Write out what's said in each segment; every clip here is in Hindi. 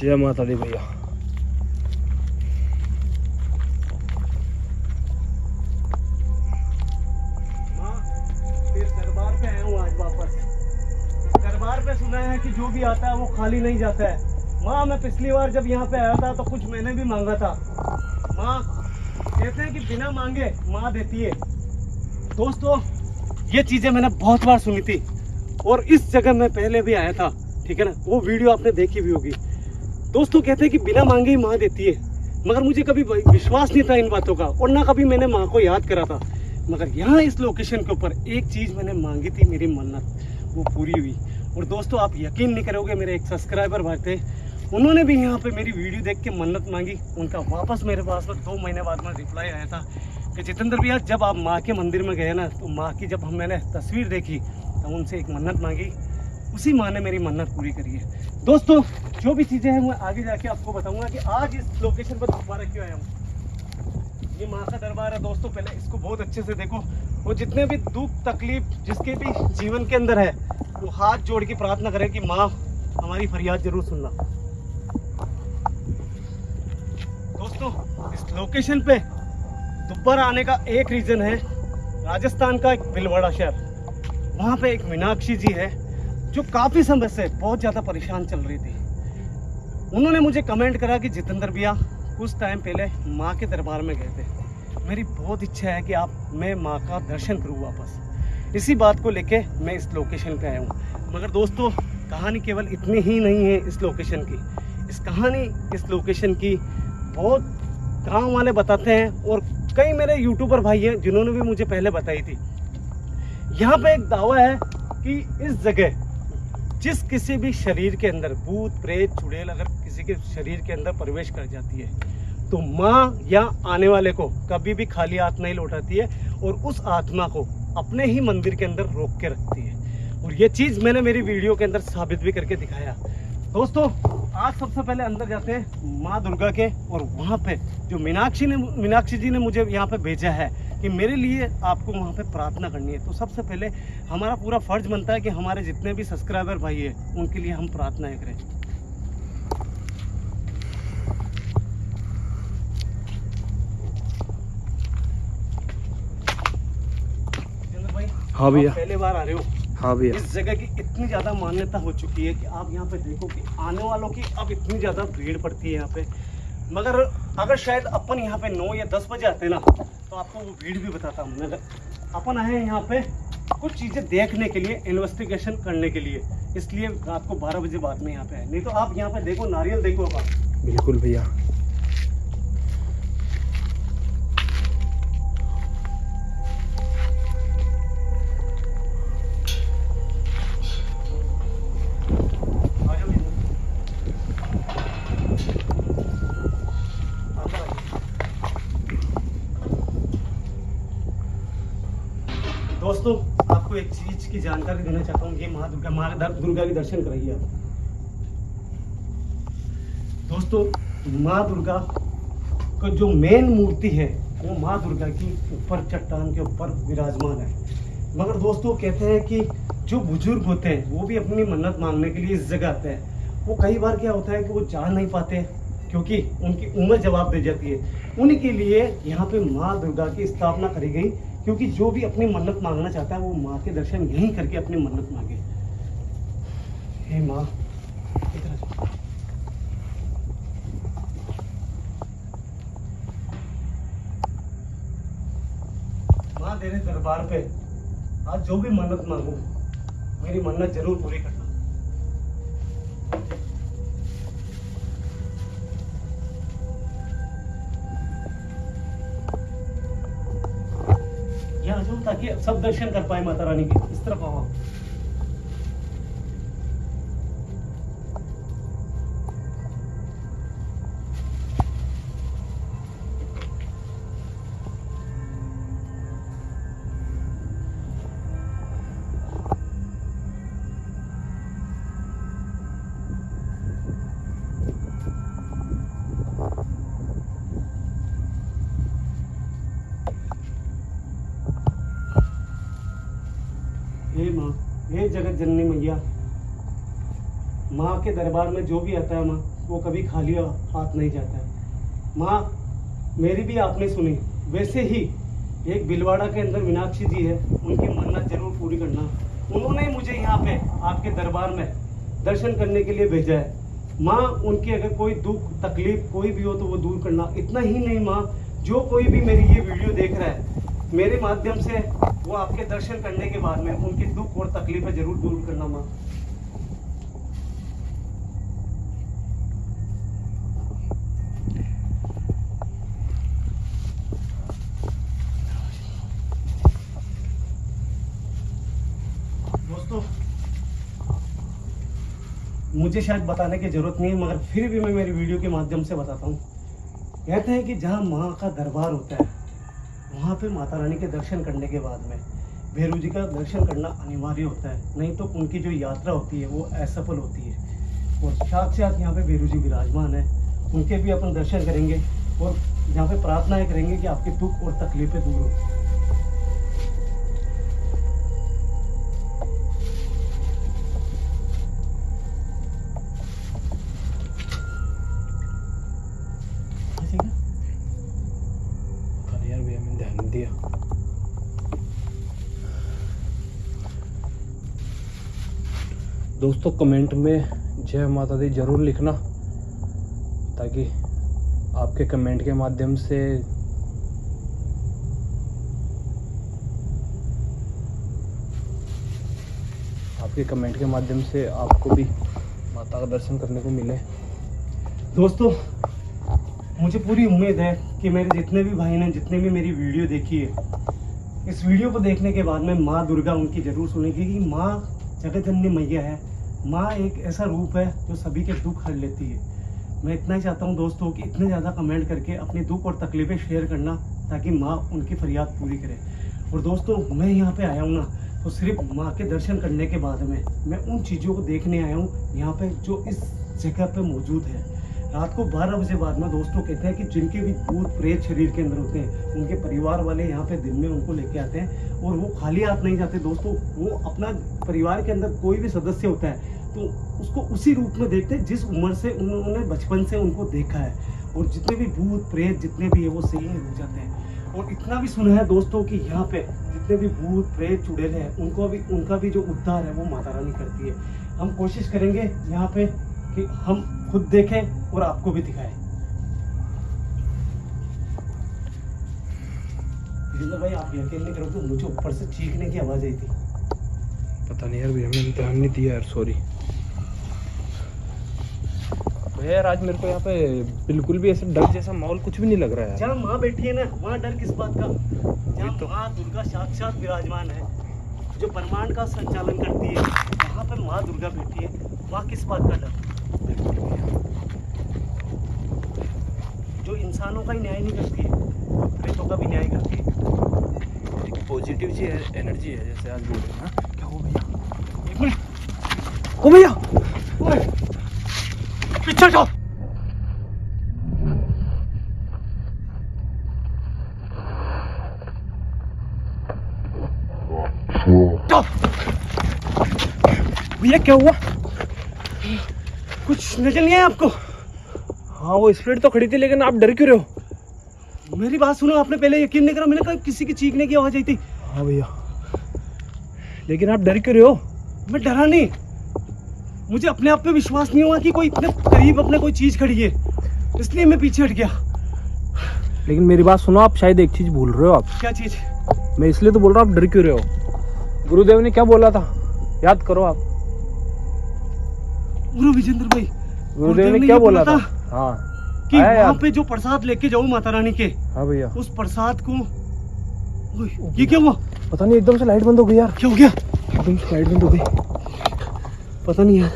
जय माता दी भैया। दरबार पे आया हूँ आज वापस। दरबार पे सुना है कि जो भी आता है वो खाली नहीं जाता है। माँ, मैं पिछली बार जब यहाँ पे आया था तो कुछ मैंने भी मांगा था। माँ कहते हैं कि बिना मांगे माँ देती है। दोस्तों, ये चीजें मैंने बहुत बार सुनी थी और इस जगह मैं पहले भी आया था, ठीक है ना, वो वीडियो आपने देखी भी होगी। दोस्तों, कहते हैं कि बिना मांगे ही माँ देती है, मगर मुझे कभी विश्वास नहीं था इन बातों का और ना कभी मैंने माँ को याद करा था। मगर यहाँ इस लोकेशन के ऊपर एक चीज़ मैंने मांगी थी, मेरी मन्नत, वो पूरी हुई। और दोस्तों, आप यकीन नहीं करोगे, मेरे एक सब्सक्राइबर भाई थे, उन्होंने भी यहाँ पे मेरी वीडियो देख के मन्नत मांगी। उनका वापस मेरे पास में 2 महीने बाद में रिप्लाई आया था कि जितेंद्र भैया, जब आप माँ के मंदिर में गए ना, तो माँ की जब मैंने तस्वीर देखी तो उनसे एक मन्नत मांगी, उसी माँ ने मेरी मन्नत पूरी करी है। दोस्तों, जो भी चीज़ें हैं मैं आगे जाके आपको बताऊंगा कि आज इस लोकेशन पर दोबारा क्यों आया हूँ। ये माँ का दरबार है दोस्तों, पहले इसको बहुत अच्छे से देखो। वो जितने भी दुख तकलीफ जिसके भी जीवन के अंदर है, वो हाथ जोड़ के प्रार्थना करे कि माँ हमारी फरियाद जरूर सुनना। दोस्तों, इस लोकेशन पे दोबारा आने का एक रीज़न है, राजस्थान का एक भीलवाड़ा शहर। वहाँ पे एक मीनाक्षी जी है जो काफ़ी समय से बहुत ज़्यादा परेशान चल रही थी। उन्होंने मुझे कमेंट करा कि जितेंद्र भैया, कुछ टाइम पहले माँ के दरबार में गए थे, मेरी बहुत इच्छा है कि मैं माँ का दर्शन करूँ वापस। इसी बात को लेके मैं इस लोकेशन पे आया हूँ। मगर दोस्तों, कहानी केवल इतनी ही नहीं है इस लोकेशन की। इस लोकेशन की बहुत गाँव वाले बताते हैं और कई मेरे यूट्यूबर भाई हैं जिन्होंने भी मुझे पहले बताई थी। यहाँ पे एक दावा है कि इस जगह जिस किसी भी शरीर के अंदर भूत प्रेत चुड़ैल अगर किसी के शरीर के अंदर प्रवेश कर जाती है, तो माँ या आने वाले को कभी भी खाली हाथ नहीं लौटाती है और उस आत्मा को अपने ही मंदिर के अंदर रोक के रखती है। और ये चीज़ मैंने मेरी वीडियो के अंदर साबित भी करके दिखाया। दोस्तों, आज सबसे पहले अंदर जाते हैं माँ दुर्गा के, और वहाँ पे जो मीनाक्षी जी ने मुझे यहाँ पे भेजा है कि मेरे लिए आपको वहाँ पे प्रार्थना करनी है। तो सबसे पहले हमारा पूरा फर्ज बनता है कि हमारे जितने भी सब्सक्राइबर भाई हैं उनके लिए हम प्रार्थनाएं करें। हाँ भैया, पहले बार आ रहे हो। हाँ भैया, इस जगह की इतनी ज़्यादा मान्यता हो चुकी है कि आप यहाँ पे देखो कि आने वालों की अब इतनी ज़्यादा भीड़ पड़ती है यहाँ पे। मगर अगर शायद अपन यहाँ पे 9 या 10 बजे आते ना, तो आपको वो भीड़ भी बताता हूँ। मगर अपन आए हैं यहाँ पे कुछ चीज़ें देखने के लिए, इन्वेस्टिगेशन करने के लिए, इसलिए रात को 12 बजे बाद में यहाँ पे आए। नहीं तो आप यहाँ पे देखो, नारियल देखो आप। बिल्कुल भैया। दोस्तों, आपको एक चीज की जानकारी देना चाहता हूँ। ये माँ दुर्गा के दर्शन कराइए आप। दोस्तों, माँ दुर्गा का जो मेन मूर्ति है वो माँ दुर्गा की ऊपर चट्टान के ऊपर विराजमान है। मगर दोस्तों, कहते हैं कि जो बुजुर्ग होते हैं वो भी अपनी मन्नत मांगने के लिए इस जगह आते हैं। वो कई बार क्या होता है कि वो जा नहीं पाते क्योंकि उनकी उम्र जवाब दे जाती है। उनके लिए यहाँ पे माँ दुर्गा की स्थापना करी गई, क्योंकि जो भी अपनी मन्नत मांगना चाहता है वो माँ के दर्शन यहीं करके अपनी मन्नत मांगे। हे माँ, माँ तेरे दरबार पे आज जो भी मन्नत मांगू, मेरी मन्नत जरूर पूरी करना। यहाँ आ जाओ ताकि सब दर्शन कर पाए माता रानी के। इस तरफ आओ। हे माँ, हे जगत जननी मैया, माँ के दरबार में जो भी आता है माँ, वो कभी खाली हाथ नहीं जाता है। माँ, मेरी भी आपने सुनी, वैसे ही एक बिलवाड़ा के अंदर मीनाक्षी जी है, उनकी मन्नत जरूर पूरी करना। उन्होंने मुझे यहाँ पे आपके दरबार में दर्शन करने के लिए भेजा है। माँ, उनकी अगर कोई दुख तकलीफ कोई भी हो तो वो दूर करना। इतना ही नहीं माँ, जो कोई भी मेरी ये वीडियो देख रहा है मेरे माध्यम से, वो आपके दर्शन करने के बाद में उनके दुख और तकलीफें जरूर दूर करना माँ। दोस्तों, मुझे शायद बताने की जरूरत नहीं है, मगर फिर भी मैं मेरी वीडियो के माध्यम से बताता हूँ। कहते हैं कि जहाँ माँ का दरबार होता है, वहाँ पे माता रानी के दर्शन करने के बाद में भैरू जी का दर्शन करना अनिवार्य होता है, नहीं तो उनकी जो यात्रा होती है वो असफल होती है। और साक्षात यहाँ पे भैरू जी विराजमान है, उनके भी अपन दर्शन करेंगे और यहाँ पे प्रार्थनाएं करेंगे कि आपके दुख और तकलीफें दूर हो। यार भैया मैंने ध्यान नहीं दिया। दोस्तों कमेंट में जय माता दी जरूर लिखना, ताकि आपके कमेंट के माध्यम से आपको भी माता का दर्शन करने को मिले। दोस्तों, मुझे पूरी उम्मीद है कि मेरे जितने भी भाई ने जितने भी मेरी वीडियो देखी है, इस वीडियो को देखने के बाद में माँ दुर्गा उनकी जरूर सुनेगी कि माँ जगतजननी मैया है। माँ एक ऐसा रूप है जो सभी के दुख हर लेती है। मैं इतना ही चाहता हूँ दोस्तों कि इतने ज़्यादा कमेंट करके अपने दुख और तकलीफें शेयर करना, ताकि माँ उनकी फरियाद पूरी करे। और दोस्तों, मैं यहाँ पे आया हूँ ना तो सिर्फ माँ के दर्शन करने के बाद में मैं उन चीज़ों को देखने आया हूँ यहाँ पे जो इस जगह पे मौजूद है। रात को 12 बजे बाद में दोस्तों कहते हैं कि जिनके भी भूत प्रेत शरीर के अंदर होते हैं, उनके परिवार वाले यहाँ पे दिन में उनको लेके आते हैं और वो खाली हाथ नहीं जाते दोस्तों। वो अपना परिवार के अंदर कोई भी सदस्य होता है तो उसको उसी रूप में देखते हैं जिस उम्र से उन्होंने बचपन से उनको देखा है। और जितने भी भूत प्रेत जितने भी है वो सही हो जाते हैं। और इतना भी सुना है दोस्तों कि यहाँ पे जितने भी भूत प्रेत चुड़ैल हैं उनका भी जो उद्धार है वो माता रानी करती है। हम कोशिश करेंगे यहाँ पे कि हम खुद देखें और आपको भी दिखाएं। भाई आप यकीन नहीं करोगे, तो मुझे ऊपर से चीखने की आवाज आई थी। पता नहीं यार भैया मैंने ध्यान नहीं दिया यार, सॉरी भैया। यार आज मेरे को यहाँ पे बिल्कुल भी ऐसा डर जैसा माहौल कुछ भी नहीं लग रहा है। जहाँ माँ बैठी है ना, वहाँ डर किस बात का? जहाँ तो माँ दुर्गा साक्षात विराजमान है, जो ब्रह्मांड का संचालन करती है, वहाँ पर माँ दुर्गा बैठी है, वहाँ किस बात का डर? जो इंसानों का ही न्याय नहीं करती है, प्रेतों का भी न्याय करती है। एक पॉजिटिव सी एनर्जी है जैसे आज बोल रहे हैं। क्या हो भैया? एक मिनट। ओ भैया, पीछे जाओ। भैया क्या हुआ? कुछ नजर नहीं आया आपको? हाँ वो स्प्रिट तो खड़ी थी, लेकिन आप डर क्यों रहे हो? मेरी बात सुनो, आपने पहले यकीन नहीं करा, मैंने कहा किसी की चीखने की आवाज आई थी। हाँ भैया, लेकिन आप डर क्यों रहे हो? मैं डरा नहीं, मुझे अपने आप पे विश्वास नहीं हुआ कि कोई इतने करीब अपने कोई चीज खड़ी है, इसलिए मैं पीछे हट गया। लेकिन मेरी बात सुनो, आप शायद एक चीज भूल रहे हो। आप क्या चीज? मैं इसलिए तो बोल रहा हूँ, आप डर क्यों रहे हो? गुरुदेव ने क्या बोला था, याद करो आप। गुरु विजेंद्र भाई, गुरुदेव ने क्या बोला था? हाँ कि वहाँ पे जो प्रसाद लेके जाऊँ माता रानी के, हाँ भैया, उस प्रसाद को। ये क्या हुआ? पता नहीं, एकदम से लाइट बंद हो गई यार। क्या हो गया? एकदम से लाइट बंद हो गई, पता नहीं यार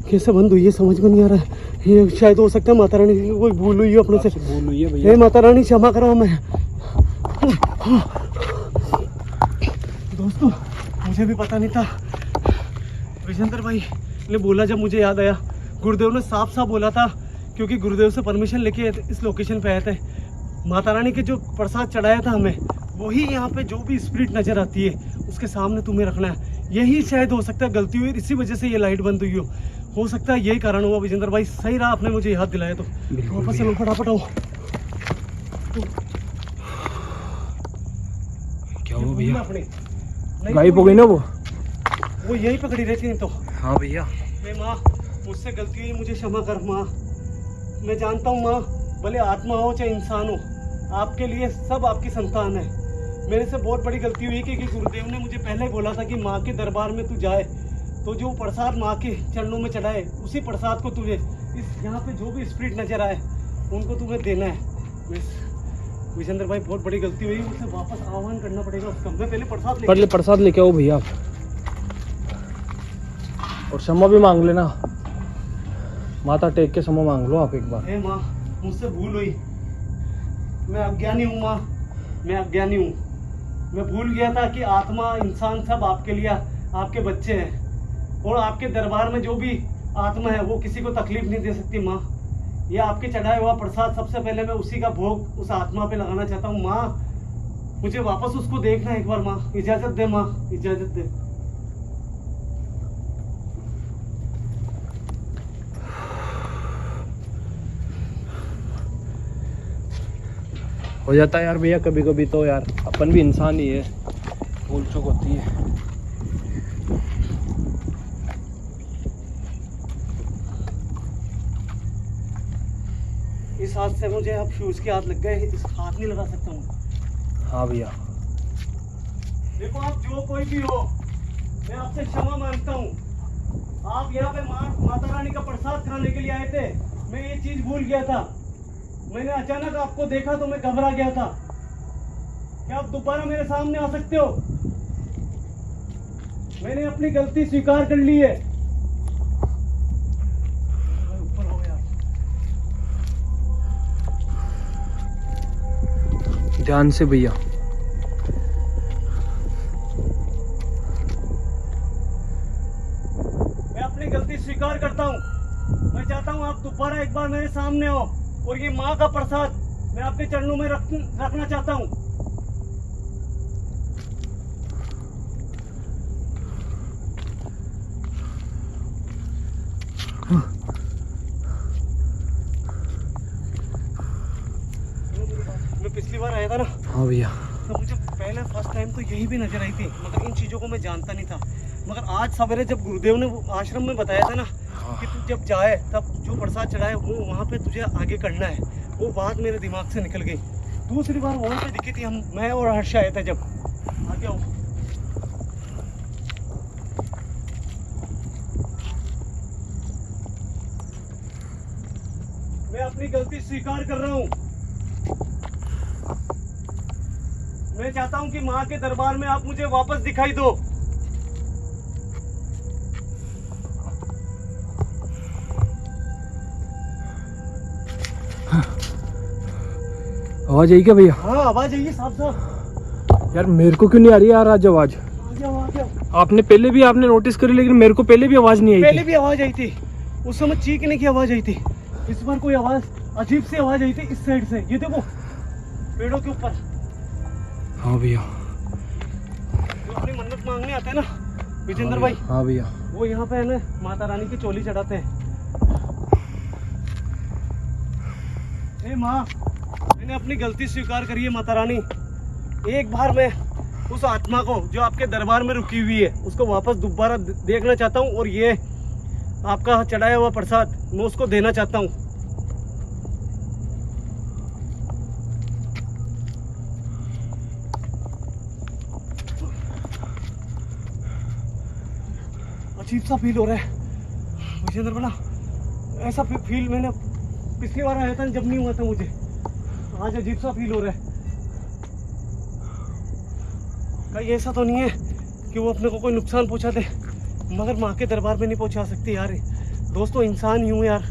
कैसे बंद हुई है, समझ में नहीं आ रहा है। ये शायद हो सकता है माता रानी की कोई भूल हुई है अपने से। भूल हुई है भैया। हे माता रानी क्षमा करो हमें। दोस्तों मुझे भी पता नहीं था, विजेंद्र भाई ने बोला जब मुझे याद आया, गुरुदेव ने साफ साफ बोला था, क्योंकि गुरुदेव से परमिशन लेके इस लोकेशन पे आए थे। माता रानी के जो प्रसाद चढ़ाया था हमें, वही यहाँ पे जो भी स्पिरिट नजर आती है उसके सामने तुम्हें रखना है। यही शायद हो सकता है गलती हुई, इसी वजह से ये लाइट बंद हुई हो। हो सकता है यही कारण हुआ विजेंद्र भाई, सही रहा आपने मुझे याद दिलाया तो। बिल्कुल वापस चलो, फटाफट आओ। क्या हुआ भैया? अपनी गायब हो गई ना वो यहीं पे खड़ी रहती नहीं तो। हाँ भैया। माँ मुझसे गलती हुई, मुझे क्षमा कर माँ। मैं जानता हूँ माँ, भले आत्मा हो चाहे इंसान हो, आपके लिए सब आपकी संतान है। मेरे से बहुत बड़ी गलती हुई कि गुरुदेव ने मुझे पहले ही बोला था कि माँ के दरबार में तू जाए तो जो प्रसाद माँ के चरणों में चढ़ाए उसी प्रसाद को तुझे इस यहाँ पे जो भी स्पिरिट नजर आए उनको तुम्हें देना है। विजेंद्र भाई बहुत बड़ी गलती हुई, मुझसे वापस आह्वान करना पड़ेगा उसका। मैं पहले प्रसाद लेके आओ भैया आप, और क्षमा भी मांग लेना, माथा टेक के क्षमा मांग लो आप एक बार। माँ मुझसे भूल हुई, मैं अज्ञानी हूँ माँ, मैं अज्ञानी हूँ। मैं भूल गया था कि आत्मा इंसान सब आपके लिए आपके बच्चे हैं, और आपके दरबार में जो भी आत्मा है वो किसी को तकलीफ नहीं दे सकती माँ। ये आपके चढ़ाए हुआ प्रसाद सबसे पहले मैं उसी का भोग उस आत्मा पे लगाना चाहता हूँ माँ। मुझे वापस उसको देखना एक बार माँ, इजाजत दे माँ, इजाजत दे। हो जाता है यार भैया कभी कभी तो यार, अपन भी इंसान ही है, भूल चूक होती है। इस हाथ से मुझे अब फ्यूज के हाथ लग गए, इस हाथ नहीं लगा सकता हूँ। हाँ भैया। देखो आप जो कोई भी हो, मैं आपसे क्षमा मांगता हूँ। आप यहाँ पे माता रानी का प्रसाद खाने के लिए आए थे, मैं ये चीज भूल गया था। मैंने अचानक आपको देखा तो मैं घबरा गया था। क्या आप दोबारा मेरे सामने आ सकते हो? मैंने अपनी गलती स्वीकार कर ली है। ऊपर हो गया। ध्यान से भैया। मैं अपनी गलती स्वीकार करता हूँ। मैं चाहता हूँ आप दोबारा एक बार मेरे सामने हो, और ये माँ का प्रसाद मैं आपके चरणों में रखना चाहता हूँ। मैं पिछली बार आया था ना। हाँ भैया। तो मुझे पहले फर्स्ट टाइम तो यही भी नजर आई थी, मगर इन चीज़ों को मैं जानता नहीं था। मगर आज सवेरे जब गुरुदेव ने आश्रम में बताया था ना कि तू जब जाए तब जो प्रसाद चढ़ाए वो वहाँ पे तुझे आगे करना है, वो बात मेरे दिमाग से निकल गई। दूसरी बार वहाँ पे दिखी थी, मैं और हर्ष आए थे जब। आगे आओ। मैं अपनी गलती स्वीकार कर रहा हूँ। मैं चाहता हूँ कि माँ के दरबार में आप मुझे वापस दिखाई दो। आवाज आई क्या भैया? हाँ आवाज आई साहब साहब। यार मेरे को क्यों नहीं आ रही यार आज आवाज? आपने पहले भी आपने नोटिस करी, लेकिन मेरे को पहले भी आवाज नहीं आई। पहले भी आवाज आई थी, उस समय चीखने की आवाज आई थी। इस बार कोई आवाज अजीब सी आवाज आई थी इस साइड से, ये देखो पेड़ों के ऊपर। हाँ भैया। जो अपनी मन्नत मांगने आते हैं ना विजेंद्र भाई। हाँ भैया। वो यहाँ पे है ना माता रानी की चोली चढ़ाते हैं। ए माँ, मैंने अपनी गलती स्वीकार करी है माता रानी। एक बार मैं उस आत्मा को जो आपके दरबार में रुकी हुई है उसको वापस दोबारा देखना चाहता हूँ, और ये आपका चढ़ाया हुआ प्रसाद मैं उसको देना चाहता हूँ। अजीब सा फील हो रहा है विजेंद्र बना, ऐसा फील मैंने पिछली बार आया था जब नहीं हुआ था मुझे। आज अजीब सा फील हो रहा है। कहीं ऐसा तो नहीं है कि वो अपने को कोई नुकसान पहुंचा दे, मगर माँ के दरबार में नहीं पहुंचा सकती यार। दोस्तों इंसान ही हूँ यार,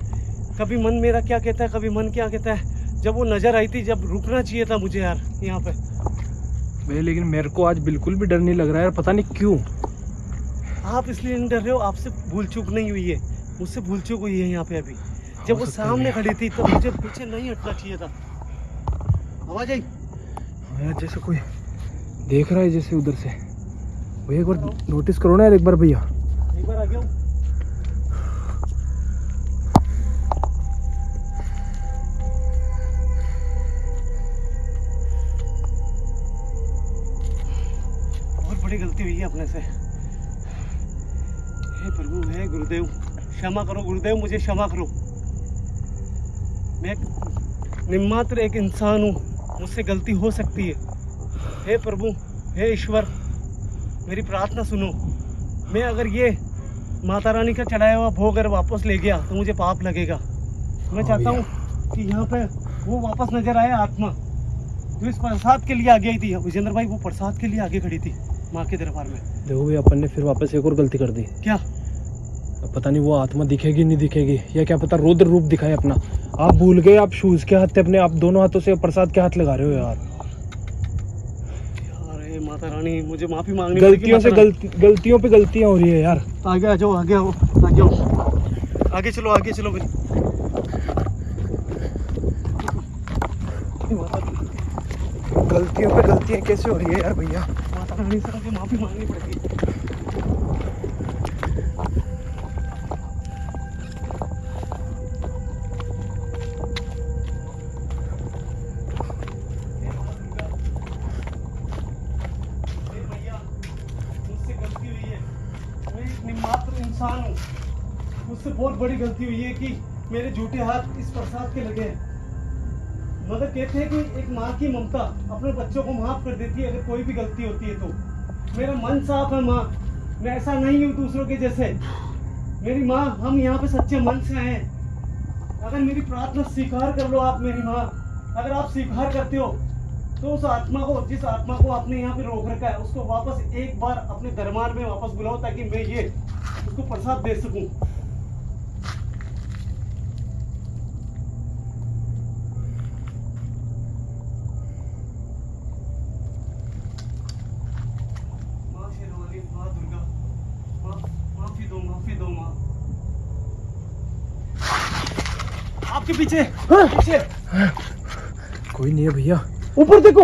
कभी मन मेरा क्या कहता है कभी मन क्या कहता है। जब वो नजर आई थी, जब रुकना चाहिए था मुझे यार यहाँ पे भाई, लेकिन मेरे को आज बिल्कुल भी डर नहीं लग रहा है यार, पता नहीं क्यों। आप इसलिए नहीं डर रहे हो, आपसे भूल चूक नहीं हुई है, मुझसे भूल चूक हुई है यहाँ पे। अभी जब वो सामने खड़ी थी तब मुझे पीछे नहीं हटना चाहिए था। आवाज आई यार, जैसे कोई देख रहा है जैसे उधर से। भैया एक बार नोटिस करो ना यार, एक बार भैया। एक बार आ गया हूँ। बड़ी गलती हुई है अपने से। हे प्रभु, हे गुरुदेव, क्षमा करो गुरुदेव, मुझे क्षमा करो। मैं निम्मात्र एक इंसान हूँ, मुझसे गलती हो सकती है। हे प्रभु, हे ईश्वर, मेरी प्रार्थना सुनो। मैं अगर ये माता रानी का चढ़ाया हुआ भोग अगर वापस ले गया तो मुझे पाप लगेगा। मैं चाहता हूँ कि यहाँ पे वो वापस नजर आए आत्मा जो इस प्रसाद के लिए आगे आई थी। विजेंद्र भाई, वो प्रसाद के लिए आगे खड़ी थी माँ के दरबार में। देखो भैया, अपन ने फिर वापस एक और गलती कर दी। क्या? अब पता नहीं वो आत्मा दिखेगी नहीं दिखेगी, या क्या पता रुद्र रूप दिखाए अपना। आप भूल गए, आप शूज के हाथ थे अपने, आप दोनों हाथों से प्रसाद के हाथ लगा रहे हो यार। अरे माता रानी, मुझे माफी मांगनी गलतियों से गलतियों पे गलतियां हो रही है यार। आगे आ जाओ, आगे आओ, आगे आओ, आगे चलो, आगे चलो फिर। गलतियों पे गलतियां कैसे हो रही है यार भैया। माता रानी से मुझे माफी मांगनी पड़ेगी। मुझसे गलती हुई है, मैं एक निम्मात्र इंसान हूँ। मुझसे बहुत बड़ी गलती हुई है कि मेरे झूठे हाथ इस प्रसाद के लगे हैं। मगर कहते हैं कि एक माँ की ममता अपने बच्चों को माफ कर देती है अगर कोई भी गलती होती है तो। मेरा मन साफ है माँ, मैं ऐसा नहीं हूँ दूसरों के जैसे। मेरी माँ, हम यहाँ पे सच्चे मन से आए हैं। अगर मेरी प्रार्थना स्वीकार कर लो आप मेरी माँ, अगर आप स्वीकार करते हो तो उस आत्मा को, जिस आत्मा को आपने यहाँ पे रोक रखा है, उसको वापस एक बार अपने दरबार में वापस बुलाओ ताकि मैं ये उसको प्रसाद दे सकूं। माँ शेरवाली, माँ दुर्गा, माफी दो, माफी दो माँ। आपके पीछे, पीछे कोई नहीं है भैया। ऊपर देखो,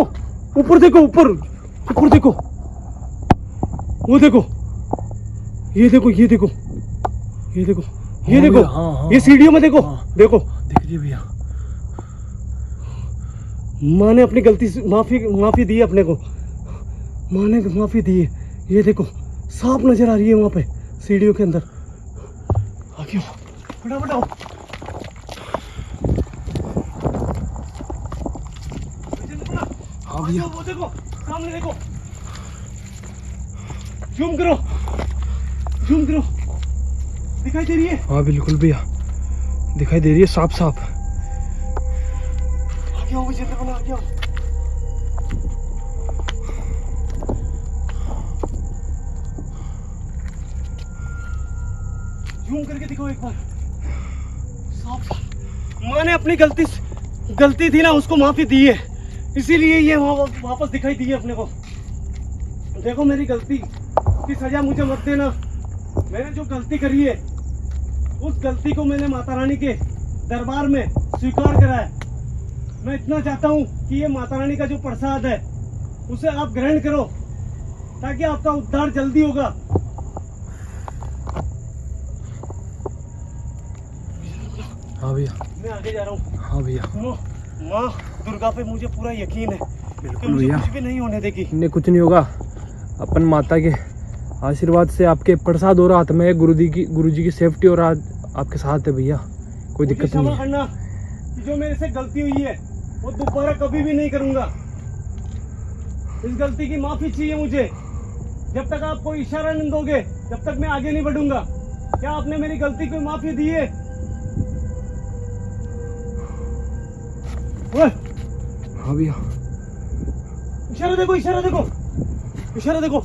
ऊपर देखो, ऊपर ऊपर देखो, वो देखो, ये देखो, ये देखो, ये देखो, ये देखो, हाँ, ये सीढ़ियों में देखो, देखो, दिख रही है भैया। माँ ने अपनी गलती से माफी दी है अपने को। माँ ने माफी दी है, ये देखो साफ नजर आ रही है वहां पे सीढ़ियों के अंदर। आगे आओ, फटाफट आओ। हाँ भैया, वो देखो, सामने देखो, जूम करो, जूम करो, दिखाई दे रही है? हाँ बिल्कुल भैया, दिखाई दे रही है साफ साफ। आगे आओ विजेंद्र बना, आगे आओ। जूम करके दिखाओ एक बार, साफ साफ। माँ ने अपनी गलती थी ना, उसको माफी दी है, इसीलिए ये वापस दिखाई दी है अपने को। देखो, मेरी गलती की सजा मुझे मत देना। मैंने जो गलती करी है उस गलती को मैंने माता रानी के दरबार में स्वीकार करा है। मैं इतना चाहता हूँ कि ये माता रानी का जो प्रसाद है उसे आप ग्रहण करो ताकि आपका उद्धार जल्दी होगा। हाँ भैया, मैं आगे जा रहा हूँ। हाँ भैया, सुनो, माँ दुर्गा पे मुझे पूरा यकीन है कि बिल्कुल मुझे भैया, कुछ भी नहीं होने देगी। इन्हें कुछ नहीं होगा। अपन माता के आशीर्वाद से आपके प्रसाद और हाथ में गुरु जी की सेफ्टी और आपके साथ है भैया, कोई मुझे दिक्कत नहीं क्षमा है। करना कि जो मेरे से गलती हुई है वो दोबारा कभी भी नहीं करूंगा। इस गलती की माफी चाहिए मुझे। जब तक आप कोई इशारा नहीं दोगे जब तक मैं आगे नहीं बढ़ूंगा। क्या आपने मेरी गलती की माफी दी है? ओए, हाँ भैया, इशारा देखो, इशारा देखो, इशारा देखो,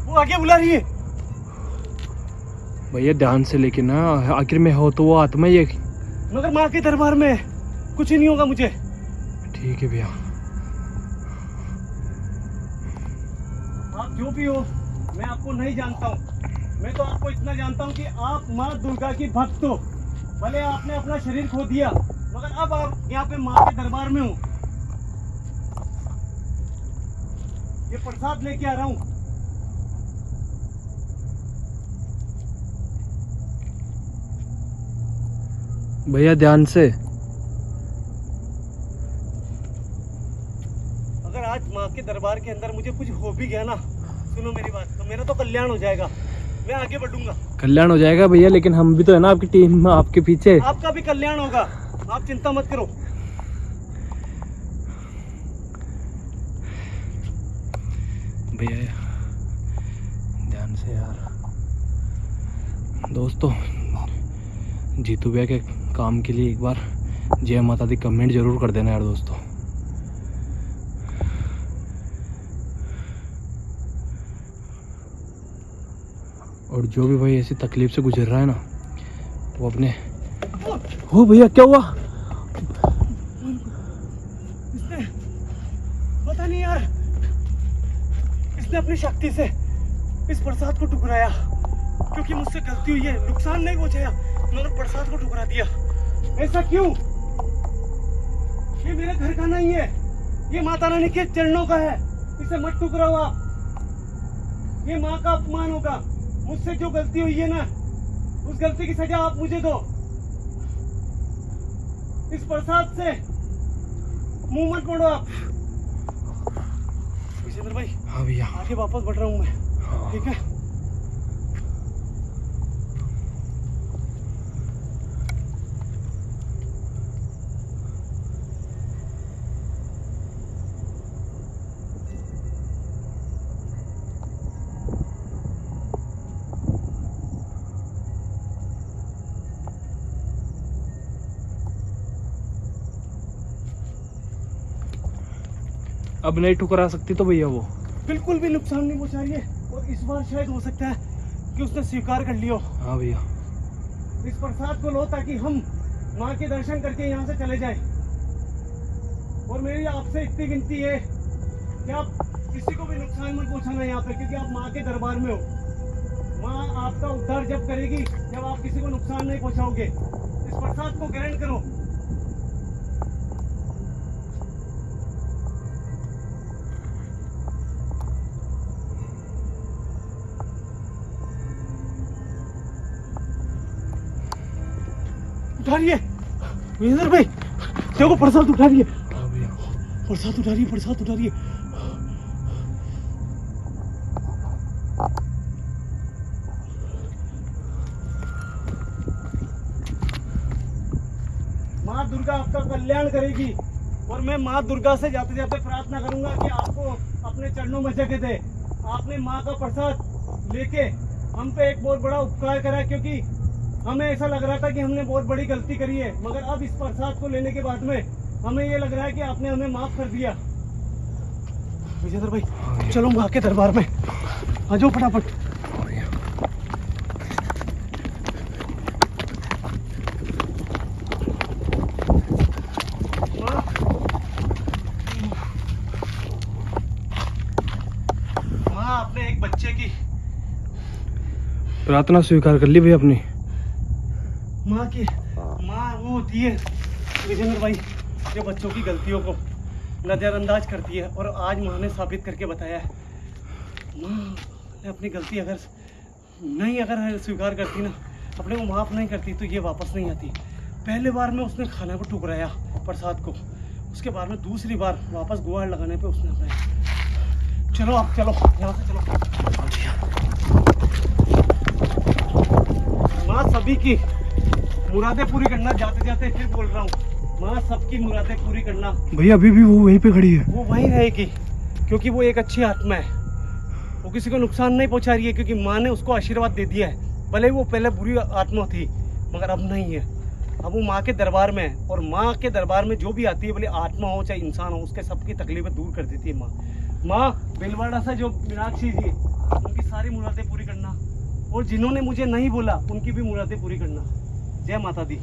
वो आगे बुला रही है। भैया ध्यान से, लेकिन ना आखिर में हो तो वो आत्मा ही है। मगर माँ के दरबार में कुछ ही नहीं होगा मुझे। ठीक है भैया, आप जो भी हो, मैं आपको नहीं जानता हूँ। मैं तो आपको इतना जानता हूँ कि आप माँ दुर्गा की भक्त हो। भले आपने अपना शरीर खो दिया मगर अब आप यहाँ पे माँ के दरबार में हो। ये प्रसाद लेके आ रहा हूँ। भैया ध्यान से। अगर आज माँ आपके दरबार के अंदर मुझे कुछ हो भी गया ना, सुनो मेरी बात, तो मेरा तो कल्याण हो जाएगा, मैं आगे बढ़ूंगा। कल्याण हो जाएगा भैया, लेकिन हम भी तो है ना आपकी टीम में, आपके पीछे। आपका भी कल्याण होगा, आप चिंता मत करो। भैया ध्यान से यार। दोस्तों, जीतू भैया के काम के लिए एक बार जय माता दी कमेंट जरूर कर देना यार दोस्तों। और जो भी भाई ऐसी तकलीफ से गुजर रहा है ना, वो अपने हो भैया क्या हुआ? इसने पता नहीं यार, इसने अपनी शक्ति से इस प्रसाद को टुकराया, क्योंकि मुझसे गलती हुई है, नुकसान नहीं पहुंचाया मगर प्रसाद को टुकरा दिया। ऐसा क्यों? ये मेरे घर का नहीं है, ये माता रानी के चरणों का है, इसे मत टुकराओ आप, ये माँ का अपमान होगा। मुझसे जो गलती हुई है ना, उस गलती की सजा आप मुझे दो। इस प्रसाद से मुंह मत मोड़ो आप। विजेंद्र भाई, हाँ भैया, आगे वापस बढ़ रहा हूँ मैं। हाँ। ठीक है, अब नहीं ठुकरा सकती तो भैया वो बिल्कुल भी नुकसान नहीं पहुंचा रही है, और इस बार शायद हो सकता है कि उसने स्वीकार कर लियो। हाँ भैया, इस प्रसाद को लो ताकि हम माँ के दर्शन करके यहाँ से चले जाएं। और मेरी आपसे इतनी विनती है कि आप किसी को भी नुकसान मत पहुंचाना यहाँ पे, क्योंकि आप माँ के दरबार में हो। माँ आपका उद्धार जब करेगी जब आप किसी को नुकसान नहीं पहुंचाओगे। इस प्रसाद को ग्रहण करो। उठाइए विजेंद्र भाई, देखो प्रसाद उठाइए। हाँ भैया, प्रसाद उठाइए, प्रसाद उठाइए। माँ दुर्गा आपका कल्याण करेगी, और मैं माँ दुर्गा से जाते जाते प्रार्थना करूंगा कि आपको अपने चरणों में जगह दे। आपने माँ का प्रसाद लेके हम पे एक बहुत बड़ा उपकार करा, क्योंकि हमें ऐसा लग रहा था कि हमने बहुत बड़ी गलती करी है, मगर अब इस प्रसाद को लेने के बाद में हमें ये लग रहा है कि आपने हमें माफ कर दिया। विजेंद्र भाई, चलो माँ के दरबार में आ जाओ फटाफट। माँ, आपने एक बच्चे की प्रार्थना स्वीकार कर ली भैया अपनी। माँ वो होती है विजेंद्र भाई, जो बच्चों की गलतियों को नज़रअंदाज करती है, और आज माँ ने साबित करके बताया है। माँ ने अपनी गलती अगर स्वीकार करती ना, अपने को माफ़ नहीं करती, तो ये वापस नहीं आती। पहले बार में उसने खाने को ठुकराया, प्रसाद को, उसके बाद में दूसरी बार वापस गुहार लगाने पे उसने अपने। चलो आप चलो, यहाँ से चलो। माँ सभी की मुरादें पूरी करना, जाते जाते फिर बोल रहा हूँ, माँ सबकी मुरादें पूरी करना। भैया अभी भी वो वहीं पे खड़ी है। वो वहीं रहेगी, क्योंकि वो एक अच्छी आत्मा है, वो किसी को नुकसान नहीं पहुंचा रही है, क्योंकि माँ ने उसको आशीर्वाद दे दिया है। भले वो पहले बुरी आत्मा थी, मगर अब नहीं है, अब वो माँ के दरबार में है, और माँ के दरबार में जो भी आती है, भले आत्मा हो चाहे इंसान हो, उसके सबकी तकलीफें दूर कर देती है माँ। बिलवाड़ा से जो मीनाक्षी जी, उनकी सारी मुरादें पूरी करना, और जिन्होंने मुझे नहीं बोला उनकी भी मुरादें पूरी करना। जय माता दी।